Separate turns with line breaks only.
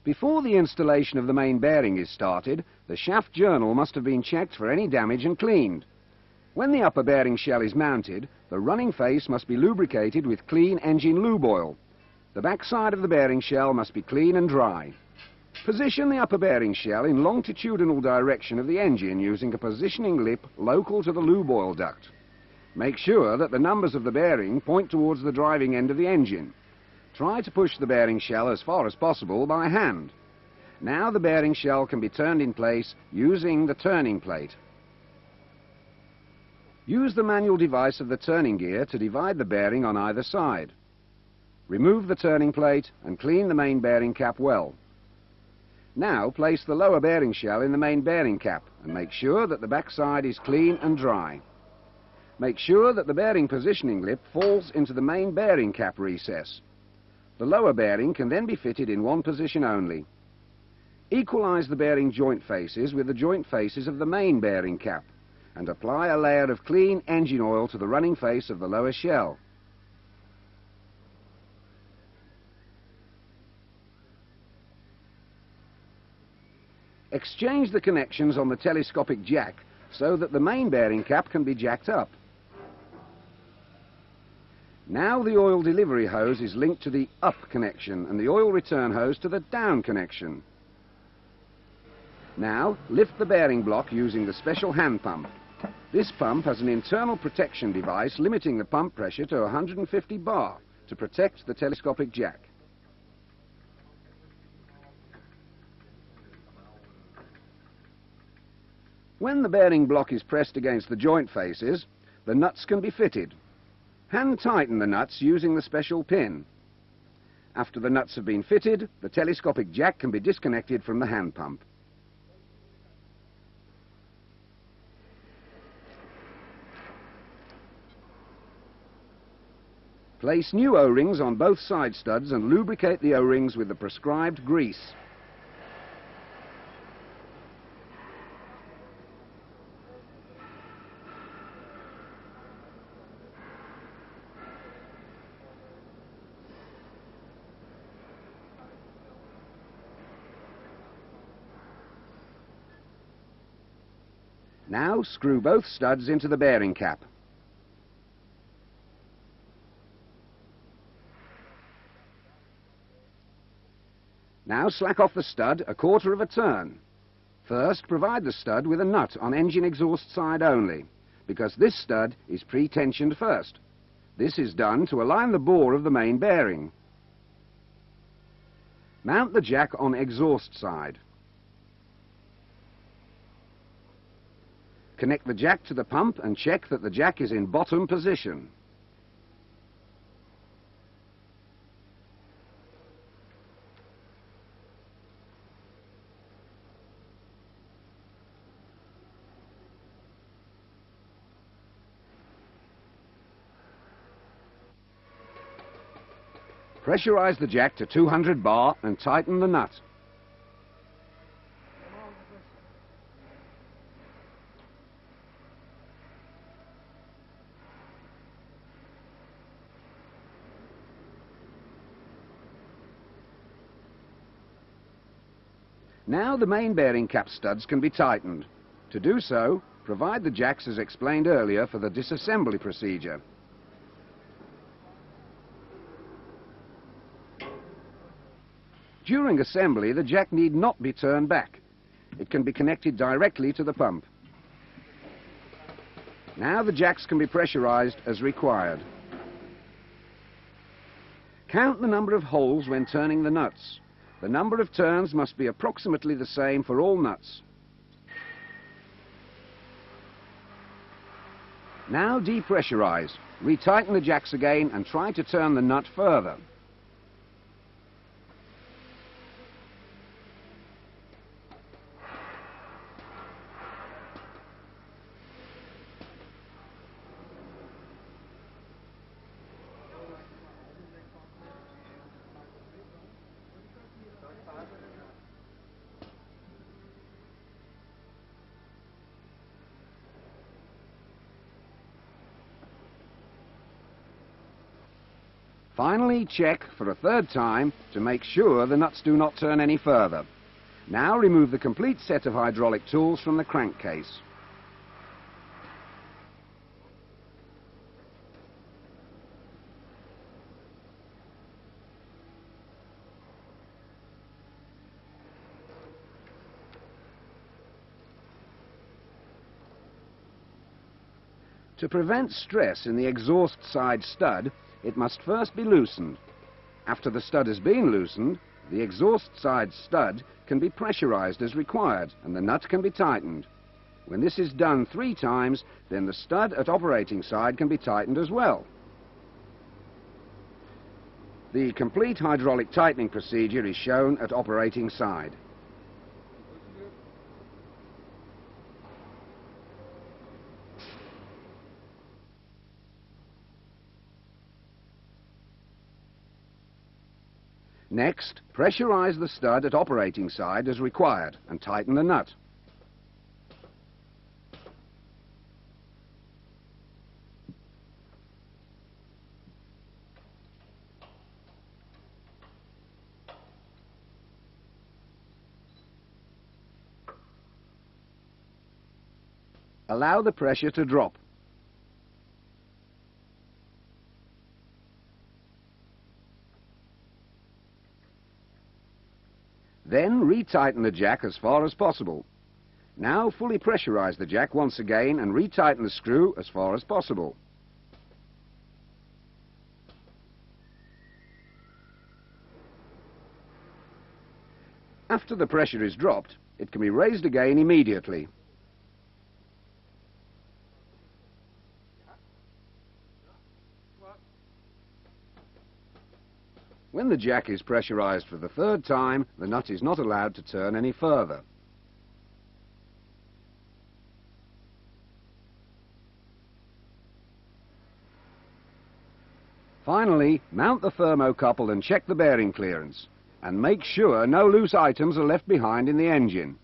Before the installation of the main bearing is started, the shaft journal must have been checked for any damage and cleaned. When the upper bearing shell is mounted, the running face must be lubricated with clean engine lube oil. The back side of the bearing shell must be clean and dry. Position the upper bearing shell in longitudinal direction of the engine using a positioning lip local to the lube oil duct. Make sure that the numbers of the bearing point towards the driving end of the engine. Try to push the bearing shell as far as possible by hand. Now the bearing shell can be turned in place using the turning plate. Use the manual device of the turning gear to divide the bearing on either side. Remove the turning plate and clean the main bearing cap well. Now place the lower bearing shell in the main bearing cap and make sure that the back side is clean and dry. Make sure that the bearing positioning lip falls into the main bearing cap recess. The lower bearing can then be fitted in one position only. Equalize the bearing joint faces with the joint faces of the main bearing cap and apply a layer of clean engine oil to the running face of the lower shell. Exchange the connections on the telescopic jack so that the main bearing cap can be jacked up. Now the oil delivery hose is linked to the up connection and the oil return hose to the down connection. Now lift the bearing block using the special hand pump. This pump has an internal protection device limiting the pump pressure to 150 bar to protect the telescopic jack. When the bearing block is pressed against the joint faces, the nuts can be fitted. Hand tighten the nuts using the special pin. After the nuts have been fitted, the telescopic jack can be disconnected from the hand pump. Place new O-rings on both side studs and lubricate the O-rings with the prescribed grease. Now screw both studs into the bearing cap. Now slack off the stud a quarter of a turn. First, provide the stud with a nut on engine exhaust side only, because this stud is pre-tensioned first. This is done to align the bore of the main bearing. Mount the jack on exhaust side. Connect the jack to the pump and check that the jack is in bottom position. Pressurize the jack to 200 bar and tighten the nut. Now the main bearing cap studs can be tightened. To do so, provide the jacks as explained earlier for the disassembly procedure. During assembly, the jack need not be turned back. It can be connected directly to the pump. Now the jacks can be pressurized as required. Count the number of holes when turning the nuts. The number of turns must be approximately the same for all nuts. Now depressurize. Retighten the jacks again and try to turn the nut further. Finally, check for a third time to make sure the nuts do not turn any further. Now remove the complete set of hydraulic tools from the crankcase. To prevent stress in the exhaust side stud, it must first be loosened. After the stud has been loosened, the exhaust side stud can be pressurized as required and the nut can be tightened. When this is done 3 times, then the stud at operating side can be tightened as well. The complete hydraulic tightening procedure is shown at operating side. Next, pressurize the stud at operating side as required and tighten the nut. Allow the pressure to drop. Then retighten the jack as far as possible. Now fully pressurize the jack once again and retighten the screw as far as possible. After the pressure is dropped, it can be raised again immediately. When the jack is pressurized for the 3rd time, the nut is not allowed to turn any further. Finally, mount the thermocouple and check the bearing clearance, and make sure no loose items are left behind in the engine.